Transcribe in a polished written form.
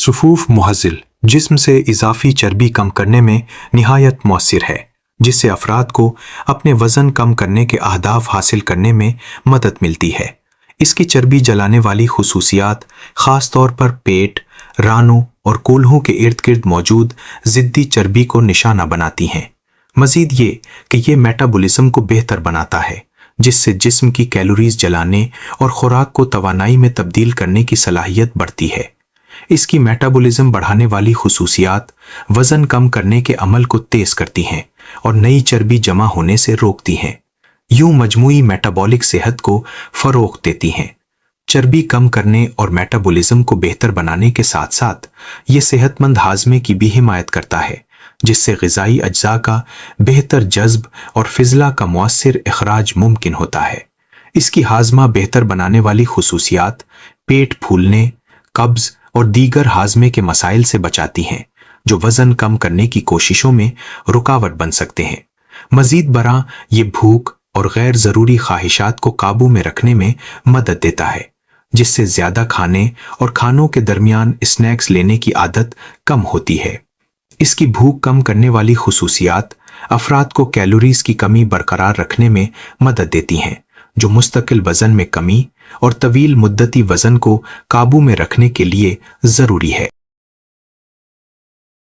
सफ़ूफ़ मुहज़्ज़िल जिस्म से इजाफी चर्बी कम करने में निहायत मौसर है, जिससे अफराद को अपने वज़न कम करने के अहदाफ हासिल करने में मदद मिलती है। इसकी चर्बी जलाने वाली खुसूसियात ख़ास तौर पर पेट, रानों और कूल्हों के इर्द गिर्द मौजूद ज़िद्दी चर्बी को निशाना बनाती हैं। मज़ीद ये कि ये मेटाबॉलिज्म को बेहतर बनाता है, जिससे जिस्म की कैलोरीज जलाने और खुराक को तवानाई में तब्दील करने की सलाहियत बढ़ती है। इसकी मेटाबॉलिज्म बढ़ाने वाली खुसूसियात वज़न कम करने के अमल को तेज करती हैं और नई चर्बी जमा होने से रोकती हैं। यूं मजमूई मेटाबॉलिक सेहत को फ़रोग़ देती हैं। चर्बी कम करने और मेटाबॉलिज्म को बेहतर बनाने के साथ साथ ये सेहतमंद हाजमे की भी हिमायत करता है, जिससे ग़िज़ाई अज्जा का बेहतर जज़्ब और फ़िज़ला का मौसर इख़राज मुमकिन होता है। इसकी हाजमा बेहतर बनाने वाली खुसूसियात पेट फूलने, कब्ज़ और दीगर हाजमे के मसाइल से बचाती हैं, जो वज़न कम करने की कोशिशों में रुकावट बन सकते हैं। मज़ीद बरा ये भूख और गैर ज़रूरी ख्वाहिशात को काबू में रखने में मदद देता है, जिससे ज़्यादा खाने और खानों के दरमियान स्नैक्स लेने की आदत कम होती है। इसकी भूख कम करने वाली खुसूसियात अफराद को कैलोरीज की कमी बरकरार रखने में मदद देती हैं, जो मुस्तकिल वज़न में कमी और तवील मुद्दती वज़न को काबू में रखने के लिए ज़रूरी है।